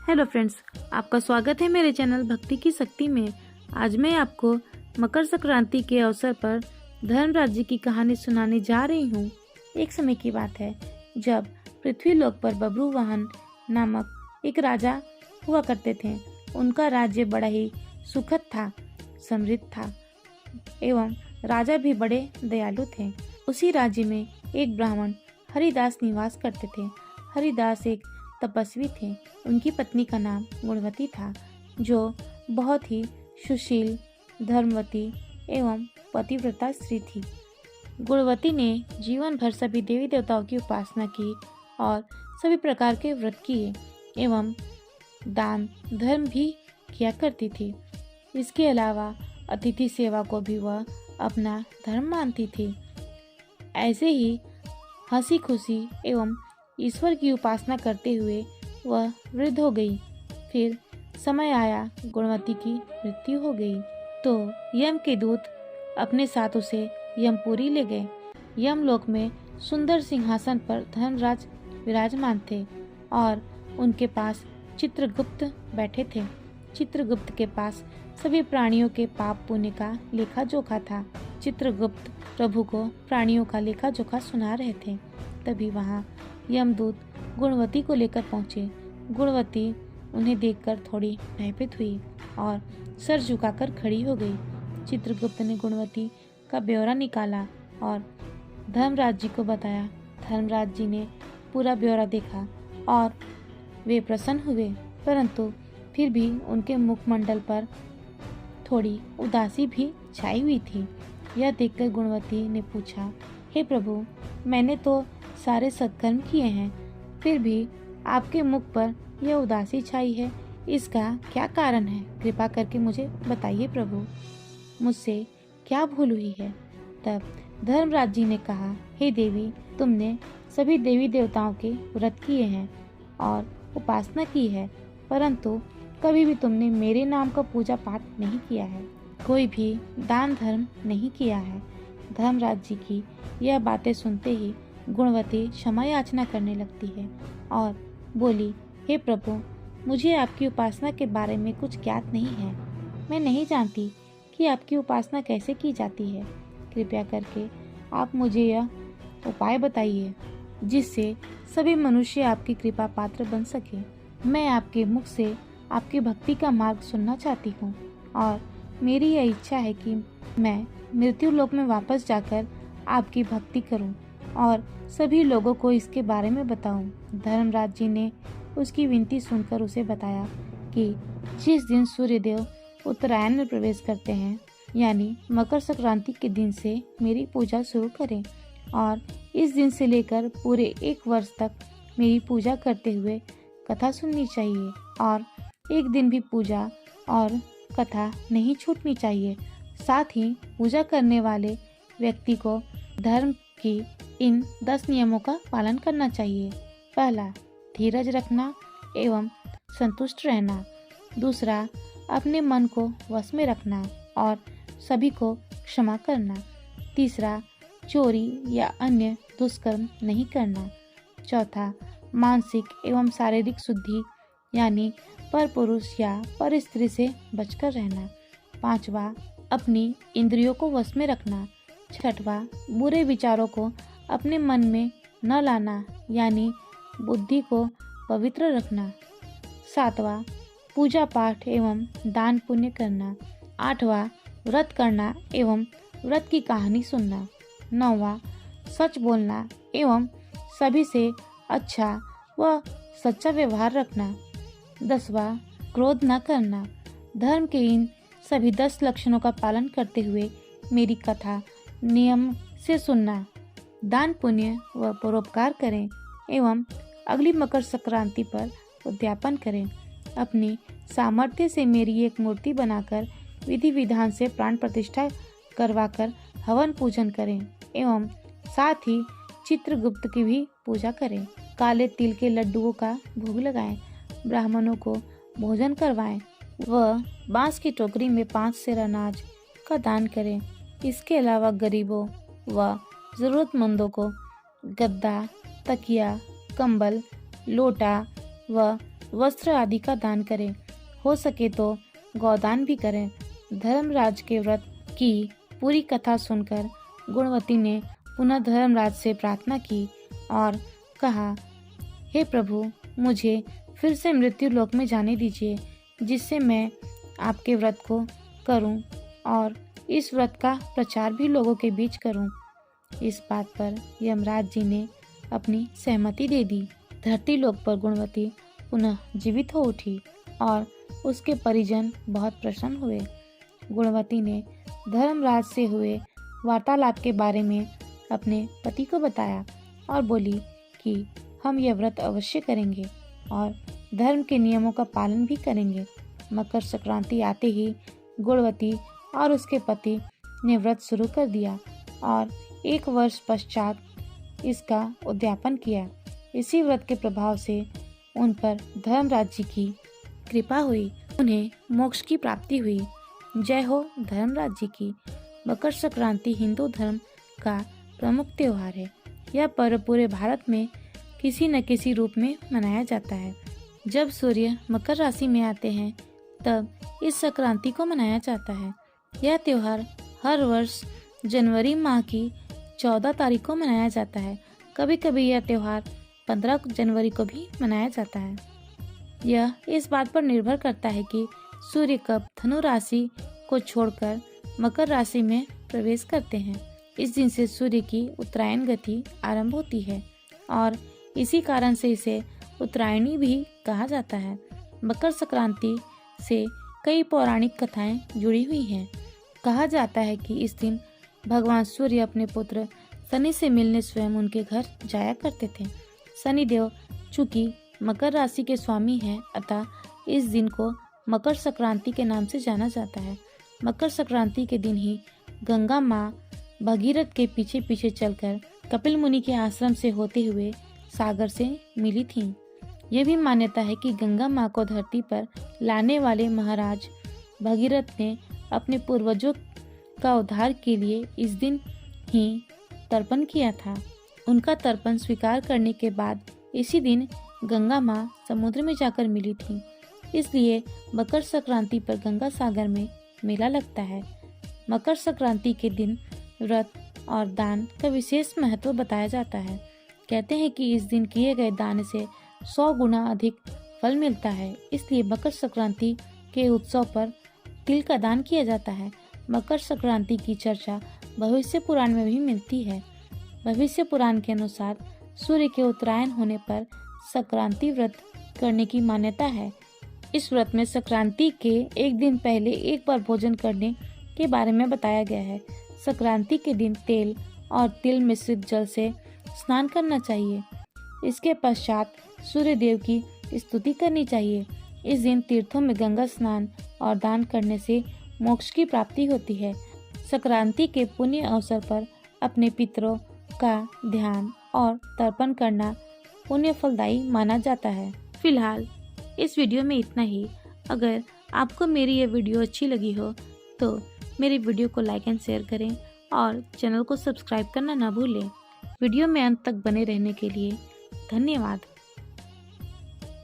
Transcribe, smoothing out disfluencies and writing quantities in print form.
Hello friends, आपका स्वागत है मेरे चैनल भक्ति की शक्ति में। आज मैं आपको मकर संक्रांति के अवसर पर धर्मराज जी की कहानी सुनाने जा रही हूँ। एक समय की बात है जब पृथ्वीलोक पर बब्रुवाहन नामक एक राजा हुआ करते थे। उनका राज्य बड़ा ही सुखद था, समृद्ध था एवं राजा भी बड़े दयालु थे। उसी राज्य में एक ब्राह्मण हरिदास निवास करते थे। हरिदास एक तपस्वी थे। उनकी पत्नी का नाम गुणवती था, जो बहुत ही सुशील, धर्मवती एवं पतिव्रता स्त्री थी। गुणवती ने जीवन भर सभी देवी देवताओं की उपासना की और सभी प्रकार के व्रत किए एवं दान धर्म भी किया करती थी। इसके अलावा अतिथि सेवा को भी वह अपना धर्म मानती थी। ऐसे ही हंसी खुशी एवं ईश्वर की उपासना करते हुए वह वृद्ध हो गई। फिर समय आया, गुणवती की मृत्यु हो गई तो यम के दूत अपने साथ उसे यमपुरी ले गए। यमलोक में सुंदर सिंहासन पर धर्मराज विराजमान थे और उनके पास चित्रगुप्त बैठे थे। चित्रगुप्त के पास सभी प्राणियों के पाप पुण्य का लेखा जोखा था। चित्रगुप्त प्रभु को प्राणियों का लेखा जोखा सुना रहे थे। तभी वहाँ यमदूत गुणवती को लेकर पहुँचे। गुणवती उन्हें देखकर थोड़ी भयभीत हुई और सर झुकाकर खड़ी हो गई। चित्रगुप्त ने गुणवती का ब्यौरा निकाला और धर्मराज जी को बताया। धर्मराज जी ने पूरा ब्यौरा देखा और वे प्रसन्न हुए, परंतु फिर भी उनके मुखमंडल पर थोड़ी उदासी भी छाई हुई थी। यह देखकर गुणवती ने पूछा, हे प्रभु, मैंने तो सारे सत्कर्म किए हैं, फिर भी आपके मुख पर यह उदासी छाई है। इसका क्या कारण है? कृपा करके मुझे बताइए प्रभु, मुझसे क्या भूल हुई है? तब धर्मराज जी ने कहा, हे देवी, तुमने सभी देवी देवताओं के व्रत किए हैं और उपासना की है, परंतु कभी भी तुमने मेरे नाम का पूजा पाठ नहीं किया है, कोई भी दान धर्म नहीं किया है। धर्मराज जी की यह बातें सुनते ही गुणवती क्षमा याचना करने लगती है और बोली, हे प्रभु, मुझे आपकी उपासना के बारे में कुछ ज्ञात नहीं है। मैं नहीं जानती कि आपकी उपासना कैसे की जाती है। कृपया करके आप मुझे यह उपाय बताइए जिससे सभी मनुष्य आपकी कृपा पात्र बन सके। मैं आपके मुख से आपकी भक्ति का मार्ग सुनना चाहती हूँ और मेरी यह इच्छा है कि मैं मृत्यु लोक में वापस जाकर आपकी भक्ति करूं और सभी लोगों को इसके बारे में बताऊं। धर्मराज जी ने उसकी विनती सुनकर उसे बताया कि जिस दिन सूर्यदेव उत्तरायण में प्रवेश करते हैं, यानी मकर संक्रांति के दिन से मेरी पूजा शुरू करें और इस दिन से लेकर पूरे 1 वर्ष तक मेरी पूजा करते हुए कथा सुननी चाहिए और एक दिन भी पूजा और कथा नहीं छूटनी चाहिए। साथ ही पूजा करने वाले व्यक्ति को धर्म की इन 10 नियमों का पालन करना चाहिए। पहला, धीरज रखना एवं संतुष्ट रहना। दूसरा, अपने मन को वश में रखना और सभी को क्षमा करना। तीसरा, चोरी या अन्य दुष्कर्म नहीं करना। चौथा, मानसिक एवं शारीरिक शुद्धि यानी पर पुरुष या पर स्त्री से बचकर रहना। पांचवा, अपनी इंद्रियों को वश में रखना। छठवां, बुरे विचारों को अपने मन में न लाना यानी बुद्धि को पवित्र रखना। सातवां, पूजा पाठ एवं दान पुण्य करना। आठवां, व्रत करना एवं व्रत की कहानी सुनना। नौवां, सच बोलना एवं सभी से अच्छा व सच्चा व्यवहार रखना। 10वां, क्रोध न करना। धर्म के इन सभी 10 लक्षणों का पालन करते हुए मेरी कथा नियम से सुनना। दान पुण्य व परोपकार करें एवं अगली मकर संक्रांति पर उद्यापन करें। अपनी सामर्थ्य से मेरी एक मूर्ति बनाकर विधि विधान से प्राण प्रतिष्ठा करवाकर हवन पूजन करें एवं साथ ही चित्रगुप्त की भी पूजा करें। काले तिल के लड्डुओं का भोग लगाएं, ब्राह्मणों को भोजन करवाएं व बांस की टोकरी में 5 सेर अनाज का दान करें। इसके अलावा गरीबों व जरूरतमंदों को गद्दा, तकिया, कंबल, लोटा व वस्त्र आदि का दान करें। हो सके तो गौदान भी करें। धर्मराज के व्रत की पूरी कथा सुनकर गुणवती ने पुनः धर्मराज से प्रार्थना की और कहा, हे प्रभु, मुझे फिर से मृत्यु लोक में जाने दीजिए, जिससे मैं आपके व्रत को करूं और इस व्रत का प्रचार भी लोगों के बीच करूं। इस बात पर यमराज जी ने अपनी सहमति दे दी। धरती लोक पर गुणवती पुनः जीवित हो उठी और उसके परिजन बहुत प्रसन्न हुए। गुणवती ने धर्मराज से हुए वार्तालाप के बारे में अपने पति को बताया और बोली कि हम यह व्रत अवश्य करेंगे और धर्म के नियमों का पालन भी करेंगे। मकर संक्रांति आते ही गुणवती और उसके पति ने व्रत शुरू कर दिया और 1 वर्ष पश्चात इसका उद्यापन किया। इसी व्रत के प्रभाव से उन पर धर्मराज जी की कृपा हुई, उन्हें मोक्ष की प्राप्ति हुई। जय हो धर्मराज जी की। मकर संक्रांति हिंदू धर्म का प्रमुख त्योहार है। यह पर्व पूरे भारत में किसी न किसी रूप में मनाया जाता है। जब सूर्य मकर राशि में आते हैं तब इस संक्रांति को मनाया जाता है। यह त्योहार हर वर्ष जनवरी माह की 14 तारीख को मनाया जाता है। कभी कभी यह त्योहार 15 जनवरी को भी मनाया जाता है। यह इस बात पर निर्भर करता है कि सूर्य कब धनु राशि को छोड़कर मकर राशि में प्रवेश करते हैं। इस दिन से सूर्य की उत्तरायण गति आरंभ होती है और इसी कारण से इसे उत्तरायणी भी कहा जाता है। मकर संक्रांति से कई पौराणिक कथाएं जुड़ी हुई हैं। कहा जाता है कि इस दिन भगवान सूर्य अपने पुत्र शनि से मिलने स्वयं उनके घर जाया करते थे। शनिदेव चूंकि मकर राशि के स्वामी हैं, अतः इस दिन को मकर संक्रांति के नाम से जाना जाता है। मकर संक्रांति के दिन ही गंगा माँ भगीरथ के पीछे पीछे चलकर कपिल मुनि के आश्रम से होते हुए सागर से मिली थीं। यह भी मान्यता है कि गंगा माँ को धरती पर लाने वाले महाराज भगीरथ ने अपने पूर्वजों का उद्धार के लिए इस दिन ही तर्पण किया था। उनका तर्पण स्वीकार करने के बाद इसी दिन गंगा माँ समुद्र में जाकर मिली थी। इसलिए मकर संक्रांति पर गंगा सागर में मेला लगता है। मकर संक्रांति के दिन व्रत और दान का विशेष महत्व बताया जाता है। कहते हैं कि इस दिन किए गए दान से 100 गुना अधिक फल मिलता है। इसलिए मकर संक्रांति के उत्सव पर तिल का दान किया जाता है। मकर संक्रांति की चर्चा भविष्य पुराण में भी मिलती है। भविष्य पुराण के अनुसार सूर्य के उत्तरायण होने पर संक्रांति व्रत करने की मान्यता है। इस व्रत में संक्रांति के एक दिन पहले एक बार भोजन करने के बारे में बताया गया है। संक्रांति के दिन तेल और तिल मिश्रित जल से स्नान करना चाहिए। इसके पश्चात सूर्य देव की स्तुति करनी चाहिए। इस दिन तीर्थों में गंगा स्नान और दान करने से मोक्ष की प्राप्ति होती है। संक्रांति के पुण्य अवसर पर अपने पितरों का ध्यान और तर्पण करना पुण्य फलदायी माना जाता है। फिलहाल इस वीडियो में इतना ही। अगर आपको मेरी ये वीडियो अच्छी लगी हो तो मेरी वीडियो को लाइक एंड शेयर करें और चैनल को सब्सक्राइब करना ना भूलें। वीडियो में अंत तक बने रहने के लिए धन्यवाद।